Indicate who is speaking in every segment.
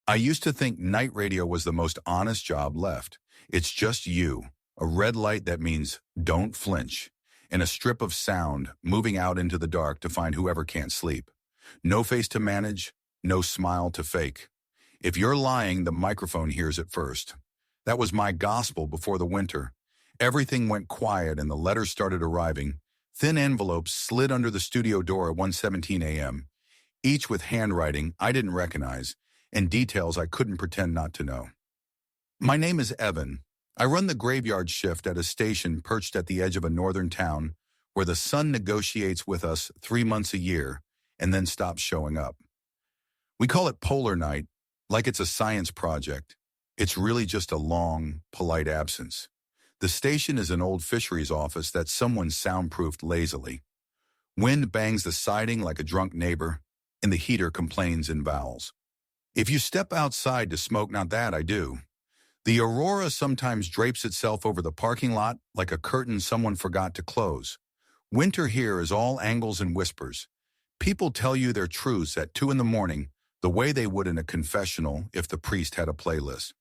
Speaker 1: I used to think night radio was the most honest job left. It's just you, a red light that means don't flinch, and a strip of sound moving out into the dark to find whoever can't sleep. No face to manage, no smile to fake. If you're lying, the microphone hears it first. That was my gospel before the winter. Everything went quiet and the letters started arriving. Thin envelopes slid under the studio door at 1:17 a.m., each with handwriting I didn't recognize and details I couldn't pretend not to know. My name is Evan. I run the graveyard shift at a station perched at the edge of a northern town where the sun negotiates with us 3 months a year and then stops showing up. We call it Polar Night, like it's a science project. It's really just a long, polite absence. The station is an old fisheries office that someone soundproofed lazily. Wind bangs the siding like a drunk neighbor, and the heater complains in vowels. If you step outside to smoke, not that I do. The aurora sometimes drapes itself over the parking lot like a curtain someone forgot to close. Winter here is all angles and whispers. People tell you their truths at 2 a.m, the way they would in a confessional if the priest had a playlist.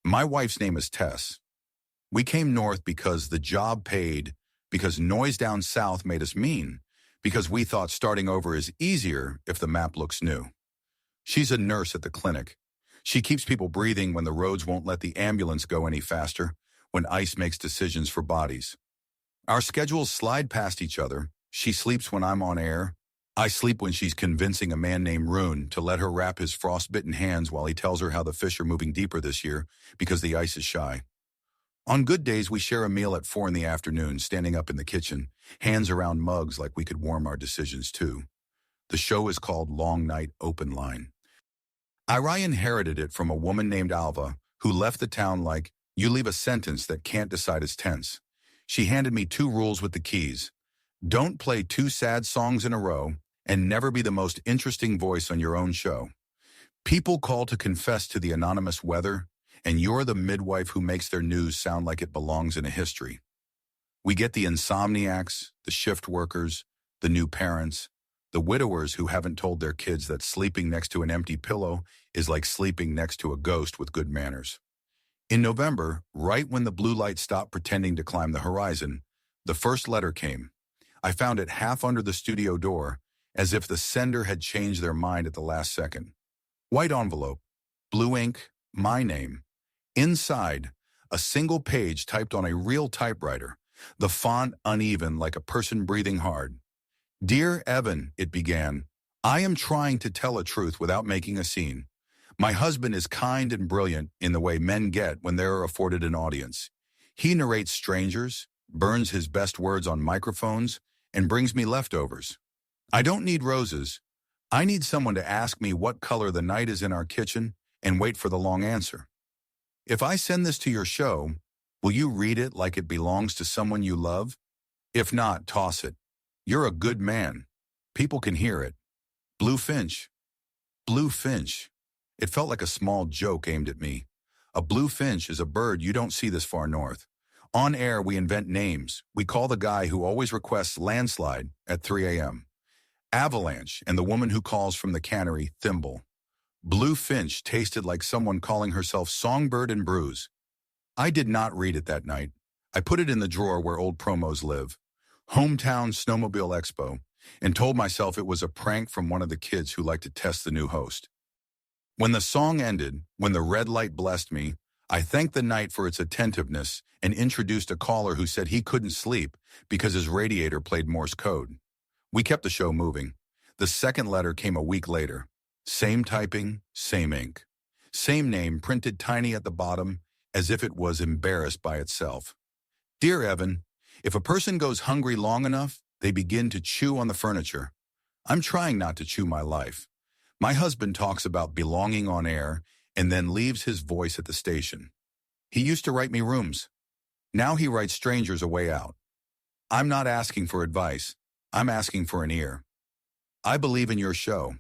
Speaker 1: My wife's name is Tess. We came north because the job paid, because noise down south made us mean, because we thought starting over is easier if the map looks new. She's a nurse at the clinic. She keeps people breathing when the roads won't let the ambulance go any faster, when ice makes decisions for bodies. Our schedules slide past each other. She sleeps when I'm on air. I sleep when she's convincing a man named Rune to let her wrap his frostbitten hands while he tells her how the fish are moving deeper this year because the ice is shy. On good days, we share a meal at 4 p.m, standing up in the kitchen, hands around mugs like we could warm our decisions too. The show is called Long Night Open Line. I inherited it from a woman named Alva who left the town like, you leave a sentence that can't decide its tense. She handed me 2 rules with the keys. Don't play 2 sad songs in a row and never be the most interesting voice on your own show. People call to confess to the anonymous weather, and you're the midwife who makes their news sound like it belongs in a history. We get the insomniacs, the shift workers, the new parents, the widowers who haven't told their kids that sleeping next to an empty pillow is like sleeping next to a ghost with good manners. In November, right when the blue light stopped pretending to climb the horizon, the first letter came. I found it half under the studio door, as if the sender had changed their mind at the last second. White envelope, blue ink, my name. Inside, a single page typed on a real typewriter, the font uneven like a person breathing hard. Dear Evan, it began, I am trying to tell a truth without making a scene. My husband is kind and brilliant in the way men get when they're afforded an audience. He narrates strangers, burns his best words on microphones, and brings me leftovers. I don't need roses. I need someone to ask me what color the night is in our kitchen and wait for the long answer. If I send this to your show, will you read it like it belongs to someone you love? If not, toss it. You're a good man. People can hear it. Blue Finch. Blue Finch. It felt like a small joke aimed at me. A blue finch is a bird you don't see this far north. On air, we invent names. We call the guy who always requests landslide at 3 a.m. Avalanche, and the woman who calls from the cannery, Thimble. Blue Finch tasted like someone calling herself Songbird and Bruise. I did not read it that night. I put it in the drawer where old promos live. Hometown Snowmobile Expo, and told myself it was a prank from one of the kids who liked to test the new host. When the song ended, when the red light blessed me, I thanked the night for its attentiveness and introduced a caller who said he couldn't sleep because his radiator played Morse code. We kept the show moving. The second letter came a week later. Same typing, same ink. Same name printed tiny at the bottom as if it was embarrassed by itself. Dear Evan, if a person goes hungry long enough, they begin to chew on the furniture. I'm trying not to chew my life. My husband talks about belonging on air and then leaves his voice at the station. He used to write me rooms. Now he writes strangers a way out. I'm not asking for advice. I'm asking for an ear. I believe in your show.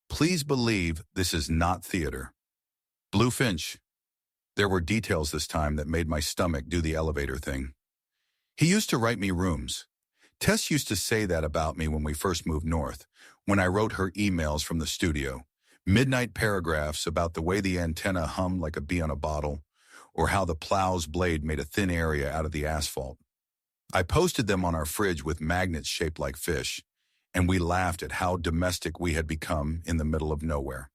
Speaker 1: Please believe this is not theater. Blue Finch. There were details this time that made my stomach do the elevator thing. He used to write me rooms. Tess used to say that about me when we first moved north, when I wrote her emails from the studio. Midnight paragraphs about the way the antenna hummed like a bee on a bottle, or how the plow's blade made a thin area out of the asphalt. I posted them on our fridge with magnets shaped like fish, and we laughed at how domestic we had become in the middle of nowhere.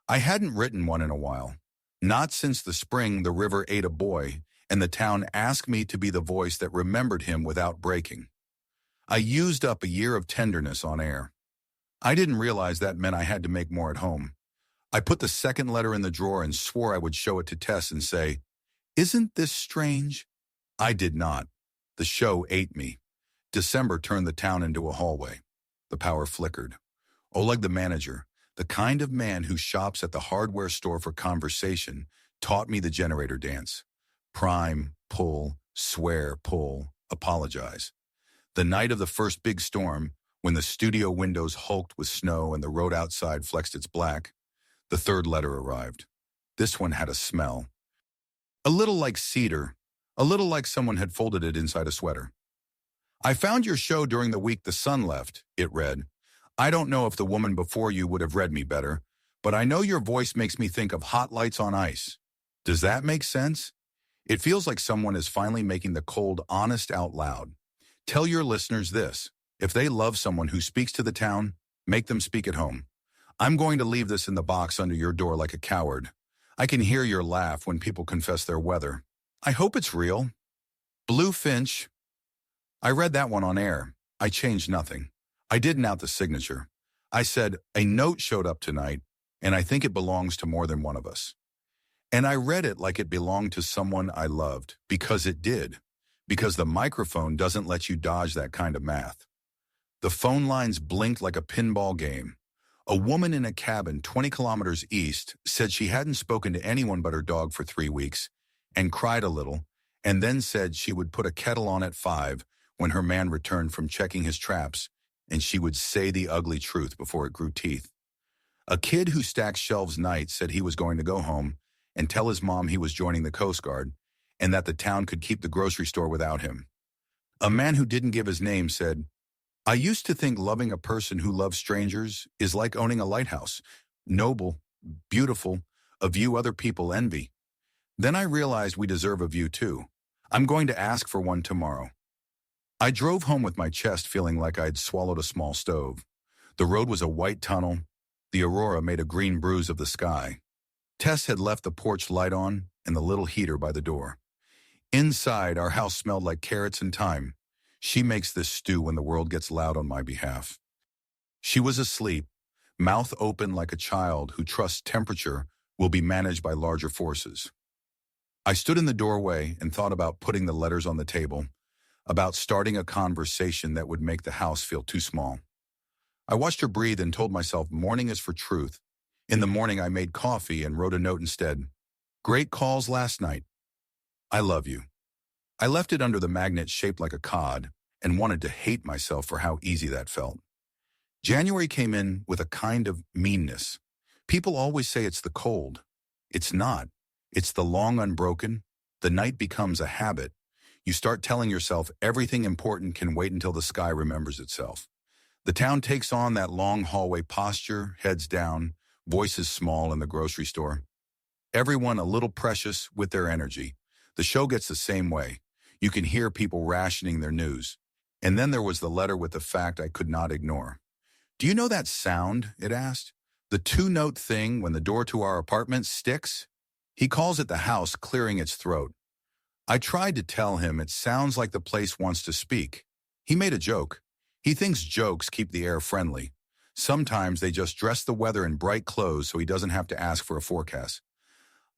Speaker 1: I hadn't written one in a while, not since the spring the river ate a boy and the town asked me to be the voice that remembered him without breaking. I used up a year of tenderness on air. I didn't realize that meant I had to make more at home. I put the second letter in the drawer and swore I would show it to Tess and say, "Isn't this strange?" I did not. The show ate me. December turned the town into a hallway. The power flickered. Oleg, the manager, the kind of man who shops at the hardware store for conversation, taught me the generator dance. Prime, pull, swear, pull, apologize. The night of the first big storm, when the studio windows hulked with snow and the road outside flexed its black, the third letter arrived. This one had a smell. A little like cedar, a little like someone had folded it inside a sweater. "I found your show during the week the sun left," it read. "I don't know if the woman before you would have read me better, but I know your voice makes me think of hot lights on ice. Does that make sense? It feels like someone is finally making the cold honest out loud. Tell your listeners this. If they love someone who speaks to the town, make them speak at home. I'm going to leave this in the box under your door like a coward. I can hear your laugh when people confess their weather. I hope it's real. Blue Finch." I read that one on air. I changed nothing. I didn't out the signature. I said, "A note showed up tonight, and I think it belongs to more than one of us." And I read it like it belonged to someone I loved, because it did. Because the microphone doesn't let you dodge that kind of math. The phone lines blinked like a pinball game. A woman in a cabin 20 kilometers east said she hadn't spoken to anyone but her dog for 3 weeks, and cried a little, and then said she would put a kettle on at 5 when her man returned from checking his traps, and she would say the ugly truth before it grew teeth. A kid who stacked shelves nights said he was going to go home and tell his mom he was joining the Coast Guard, and that the town could keep the grocery store without him. A man who didn't give his name said, "I used to think loving a person who loves strangers is like owning a lighthouse. Noble, beautiful, a view other people envy. Then I realized we deserve a view too. I'm going to ask for one tomorrow." I drove home with my chest feeling like I'd swallowed a small stove. The road was a white tunnel. The aurora made a green bruise of the sky. Tess had left the porch light on and the little heater by the door. Inside, our house smelled like carrots and thyme. She makes this stew when the world gets loud on my behalf. She was asleep, mouth open like a child who trusts temperature will be managed by larger forces. I stood in the doorway and thought about putting the letters on the table, about starting a conversation that would make the house feel too small. I watched her breathe and told myself morning is for truth. In the morning, I made coffee and wrote a note instead. "Great calls last night. I love you." I left it under the magnet shaped like a cod and wanted to hate myself for how easy that felt. January came in with a kind of meanness. People always say it's the cold. It's not. It's the long unbroken. The night becomes a habit. You start telling yourself everything important can wait until the sky remembers itself. The town takes on that long hallway posture, heads down, voices small in the grocery store. Everyone a little precious with their energy. The show gets the same way. You can hear people rationing their news. And then there was the letter with the fact I could not ignore. "Do you know that sound?" it asked. "The 2-note thing when the door to our apartment sticks?" He calls it the house clearing its throat. I tried to tell him it sounds like the place wants to speak. He made a joke. He thinks jokes keep the air friendly. Sometimes they just dress the weather in bright clothes so he doesn't have to ask for a forecast.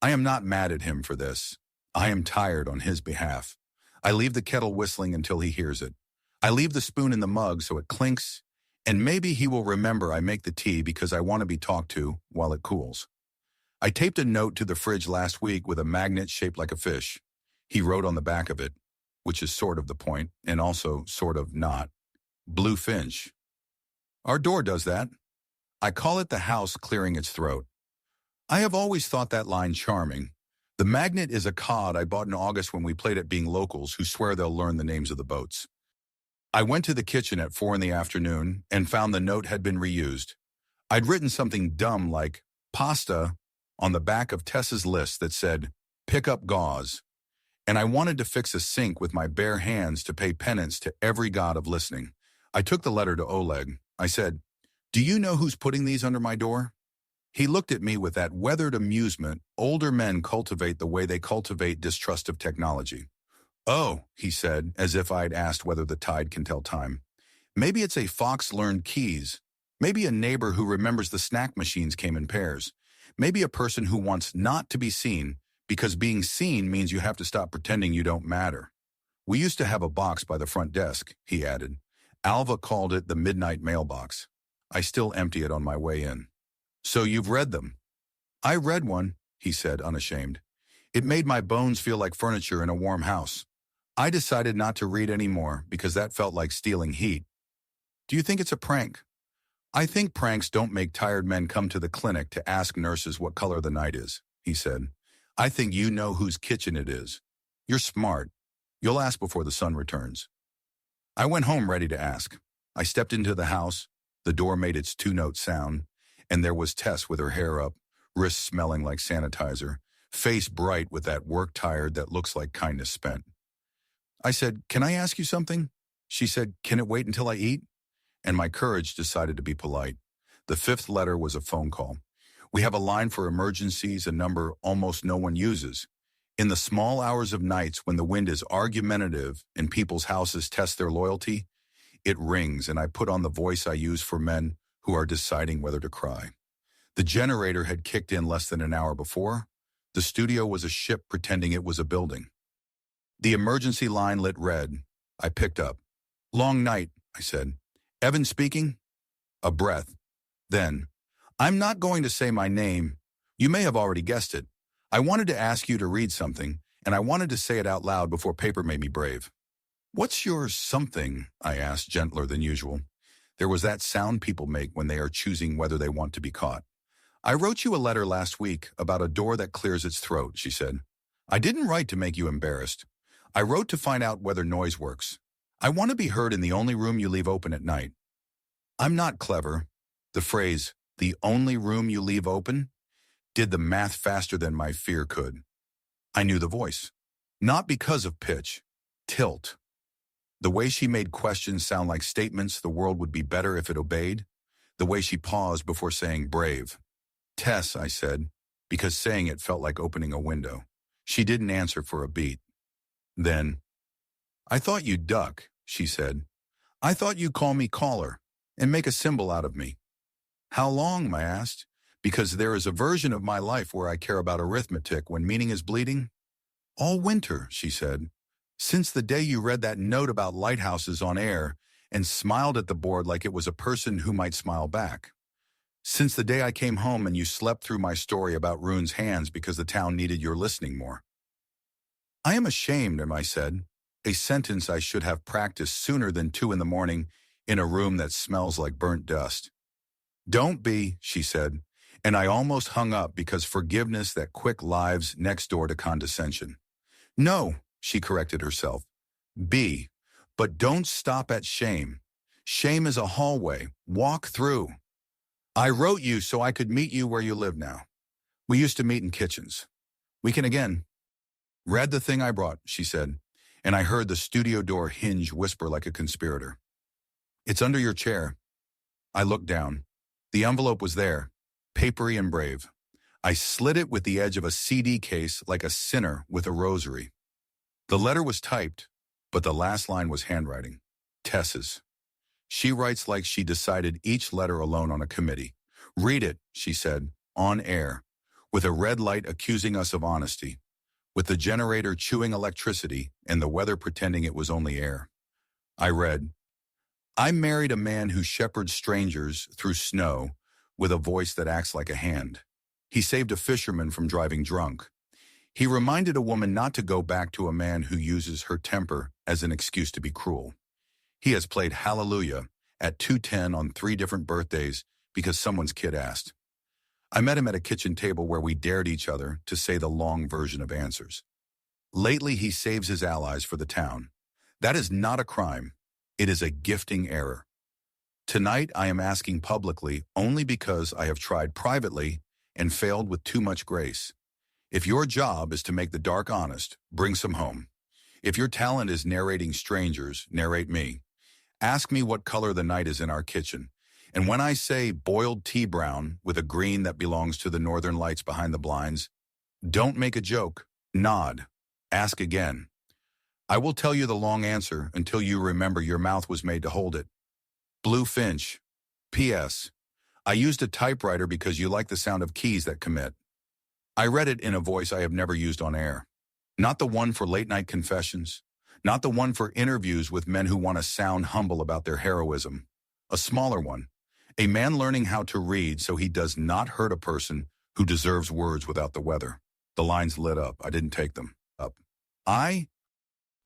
Speaker 1: I am not mad at him for this. I am tired on his behalf. I leave the kettle whistling until he hears it. I leave the spoon in the mug so it clinks, and maybe he will remember I make the tea because I want to be talked to while it cools. I taped a note to the fridge last week with a magnet shaped like a fish. He wrote on the back of it, which is sort of the point, and also sort of not, Blue Finch. Our door does that. I call it the house clearing its throat. I have always thought that line charming. The magnet is a cod I bought in August when we played at being locals who swear they'll learn the names of the boats. I went to the kitchen at 4 in the afternoon and found the note had been reused. I'd written something dumb like pasta on the back of Tessa's list that said, pick up gauze. And I wanted to fix a sink with my bare hands to pay penance to every god of listening. I took the letter to Oleg. I said, do you know who's putting these under my door? He looked at me with that weathered amusement older men cultivate the way they cultivate distrust of technology. Oh, he said, as if I'd asked whether the tide can tell time. Maybe it's a fox learned keys. Maybe a neighbor who remembers the snack machines came in pairs. Maybe a person who wants not to be seen, because being seen means you have to stop pretending you don't matter. We used to have a box by the front desk, he added. Alva called it the midnight mailbox. I still empty it on my way in. So you've read them? I read one, he said, unashamed. It made my bones feel like furniture in a warm house. I decided not to read any more because that felt like stealing heat. Do you think it's a prank? I think pranks don't make tired men come to the clinic to ask nurses what color the night is, he said. I think you know whose kitchen it is. You're smart. You'll ask before the sun returns. I went home ready to ask. I stepped into the house. The door made its two-note sound, and there was Tess with her hair up, wrists smelling like sanitizer, face bright with that work tired that looks like kindness spent. I said, can I ask you something? She said, can it wait until I eat? And my courage decided to be polite. The fifth letter was a phone call. We have a line for emergencies, a number almost no one uses. In the small hours of nights when the wind is argumentative and people's houses test their loyalty, it rings, and I put on the voice I use for men who are deciding whether to cry. The generator had kicked in less than an hour before. The studio was a ship pretending it was a building. The emergency line lit red. I picked up. Long night, I said. Evan speaking? A breath. Then, I'm not going to say my name. You may have already guessed it. I wanted to ask you to read something, and I wanted to say it out loud before paper made me brave. What's your something? I asked, gentler than usual. There was that sound people make when they are choosing whether they want to be caught. I wrote you a letter last week about a door that clears its throat, she said. I didn't write to make you embarrassed. I wrote to find out whether noise works. I want to be heard in the only room you leave open at night. I'm not clever. The phrase, the only room you leave open, did the math faster than my fear could. I knew the voice. Not because of pitch. Tilt. The way she made questions sound like statements the world would be better if it obeyed. The way she paused before saying brave. Tess, I said, because saying it felt like opening a window. She didn't answer for a beat. Then, I thought you'd duck, she said. I thought you'd call me caller and make a symbol out of me. How long, I asked, because there is a version of my life where I care about arithmetic when meaning is bleeding. All winter, she said, since the day you read that note about lighthouses on air and smiled at the board like it was a person who might smile back. Since the day I came home and you slept through my story about Rune's hands because the town needed your listening more. I am ashamed, I said, a sentence I should have practiced sooner than 2 a.m. in a room that smells like burnt dust. Don't be, she said, and I almost hung up because forgiveness that quick lives next door to condescension. No, she corrected herself. Be, but don't stop at shame. Shame is a hallway. Walk through. I wrote you so I could meet you where you live now. We used to meet in kitchens. We can again. Read the thing I brought, she said, and I heard the studio door hinge whisper like a conspirator. It's under your chair. I looked down. The envelope was there, papery and brave. I slid it with the edge of a CD case like a sinner with a rosary. The letter was typed, but the last line was handwriting. Tess's. She writes like she decided each letter alone on a committee. Read it, she said, on air, with a red light accusing us of honesty, with the generator chewing electricity and the weather pretending it was only air. I read, I married a man who shepherds strangers through snow with a voice that acts like a hand. He saved a fisherman from driving drunk. He reminded a woman not to go back to a man who uses her temper as an excuse to be cruel. He has played Hallelujah at 2:10 on 3 different birthdays because someone's kid asked. I met him at a kitchen table where we dared each other to say the long version of answers. Lately, he saves his allies for the town. That is not a crime. It is a gifting error. Tonight I am asking publicly only because I have tried privately and failed with too much grace. If your job is to make the dark honest, bring some home. If your talent is narrating strangers, narrate me. Ask me what color the night is in our kitchen. And when I say boiled tea brown with a green that belongs to the northern lights behind the blinds, don't make a joke. Nod. Ask again. I will tell you the long answer until you remember your mouth was made to hold it. Blue Finch. P.S. I used a typewriter because you like the sound of keys that commit. I read it in a voice I have never used on air. Not the one for late-night confessions. Not the one for interviews with men who want to sound humble about their heroism. A smaller one. A man learning how to read so he does not hurt a person who deserves words without the weather. The lines lit up. I didn't take them up.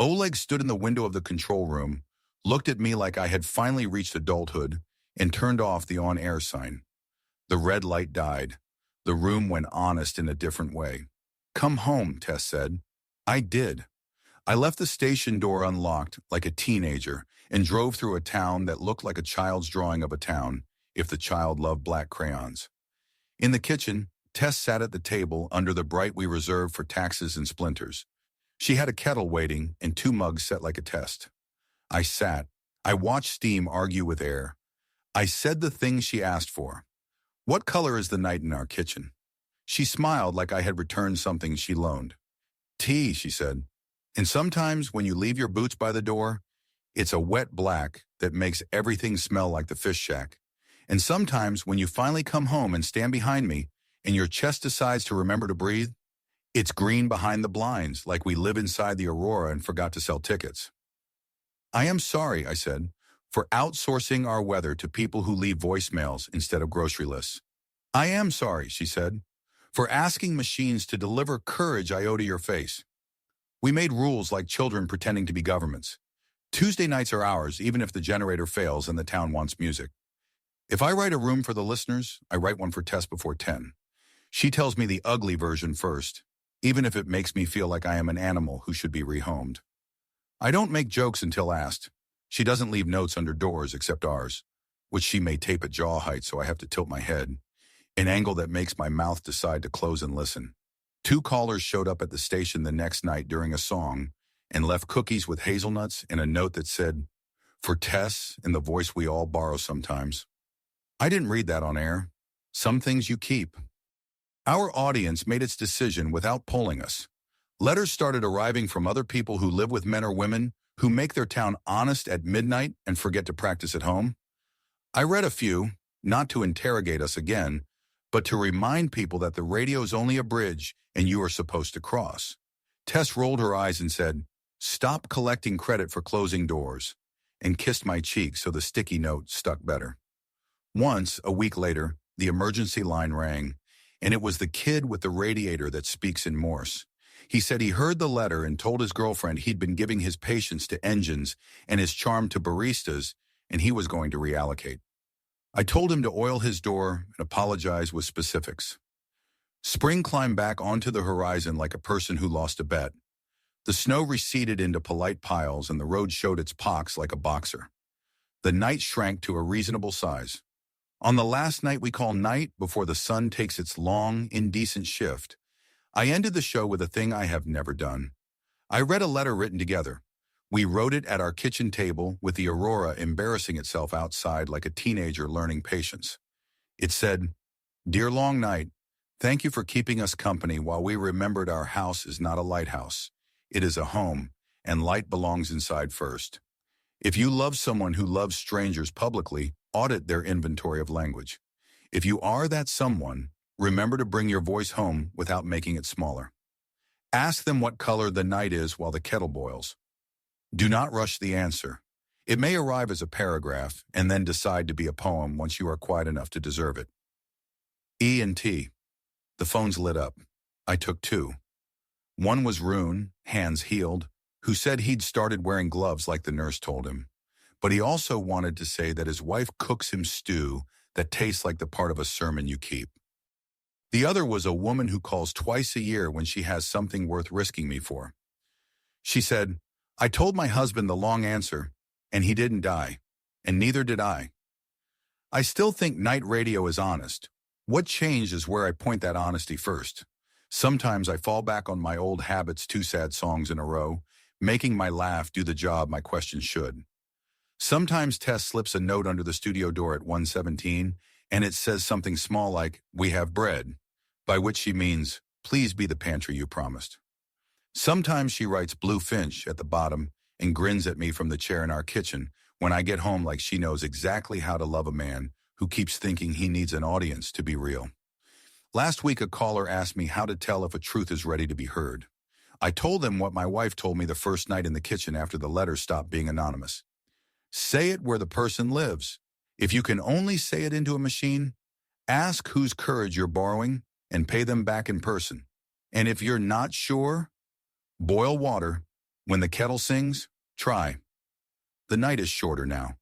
Speaker 1: Oleg stood in the window of the control room, looked at me like I had finally reached adulthood, and turned off the on-air sign. The red light died. The room went honest in a different way. Come home, Tess said. I did. I left the station door unlocked like a teenager and drove through a town that looked like a child's drawing of a town, if the child loved black crayons. In the kitchen, Tess sat at the table under the bright we reserved for taxes and splinters. She had a kettle waiting and 2 mugs set like a test. I sat. I watched steam argue with air. I said the things she asked for. What color is the night in our kitchen? She smiled like I had returned something she loaned. Tea, she said. And sometimes when you leave your boots by the door, it's a wet black that makes everything smell like the fish shack. And sometimes when you finally come home and stand behind me and your chest decides to remember to breathe, it's green behind the blinds, like we live inside the Aurora and forgot to sell tickets. I am sorry, I said, for outsourcing our weather to people who leave voicemails instead of grocery lists. I am sorry, she said, for asking machines to deliver courage I owe to your face. We made rules like children pretending to be governments. Tuesday nights are ours, even if the generator fails and the town wants music. If I write a room for the listeners, I write one for Tess before 10. She tells me the ugly version first, even if it makes me feel like I am an animal who should be rehomed. I don't make jokes until asked. She doesn't leave notes under doors except ours, which she may tape at jaw height so I have to tilt my head, an angle that makes my mouth decide to close and listen. 2 callers showed up at the station the next night during a song and left cookies with hazelnuts and a note that said, "For Tess," in the voice we all borrow sometimes. I didn't read that on air. Some things you keep. Our audience made its decision without polling us. Letters started arriving from other people who live with men or women who make their town honest at midnight and forget to practice at home. I read a few, not to interrogate us again, but to remind people that the radio is only a bridge and you are supposed to cross. Tess rolled her eyes and said, "Stop collecting credit for closing doors," and kissed my cheek so the sticky note stuck better. Once, a week later, the emergency line rang, and it was the kid with the radiator that speaks in Morse. He said he heard the letter and told his girlfriend he'd been giving his patience to engines and his charm to baristas, and he was going to reallocate. I told him to oil his door and apologize with specifics. Spring climbed back onto the horizon like a person who lost a bet. The snow receded into polite piles and the road showed its pocks like a boxer. The night shrank to a reasonable size. On the last night we call night before the sun takes its long, indecent shift, I ended the show with a thing I have never done. I read a letter written together. We wrote it at our kitchen table with the Aurora embarrassing itself outside like a teenager learning patience. It said, "Dear Long Night, thank you for keeping us company while we remembered our house is not a lighthouse. It is a home, and light belongs inside first. If you love someone who loves strangers publicly, audit their inventory of language. If you are that someone, remember to bring your voice home without making it smaller. Ask them what color the night is while the kettle boils. Do not rush the answer. It may arrive as a paragraph and then decide to be a poem once you are quiet enough to deserve it." E&T. The phones lit up. I took 2. One was Rune, hands healed, who said he'd started wearing gloves like the nurse told him. But he also wanted to say that his wife cooks him stew that tastes like the part of a sermon you keep. The other was a woman who calls twice a year when she has something worth risking me for. She said, "I told my husband the long answer, and he didn't die, and neither did I. I still think night radio is honest. What changed is where I point that honesty first. Sometimes I fall back on my old habits, two sad songs in a row, making my laugh do the job my questions should. Sometimes Tess slips a note under the studio door at 1:17, and it says something small like, "We have bread," by which she means, "Please be the pantry you promised." Sometimes she writes Blue Finch at the bottom and grins at me from the chair in our kitchen when I get home like she knows exactly how to love a man who keeps thinking he needs an audience to be real. Last week, a caller asked me how to tell if a truth is ready to be heard. I told them what my wife told me the first night in the kitchen after the letter stopped being anonymous. Say it where the person lives. If you can only say it into a machine, ask whose courage you're borrowing and pay them back in person. And if you're not sure, boil water. When the kettle sings, try. The night is shorter now.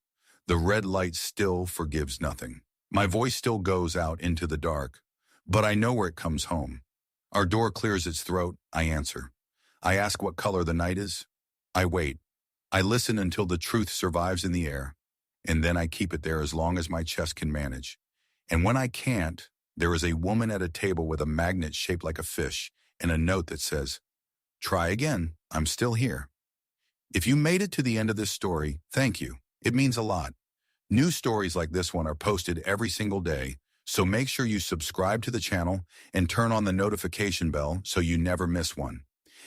Speaker 1: The red light still forgives nothing. My voice still goes out into the dark, but I know where it comes home. Our door clears its throat. I answer. I ask what color the night is. I wait. I listen until the truth survives in the air, and then I keep it there as long as my chest can manage. And when I can't, there is a woman at a table with a magnet shaped like a fish and a note that says, "Try again, I'm still here." If you made it to the end of this story, thank you. It means a lot. New stories like this one are posted every single day, so make sure you subscribe to the channel and turn on the notification bell so you never miss one.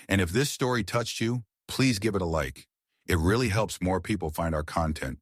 Speaker 1: And if this story touched you, please give it a like. It really helps more people find our content.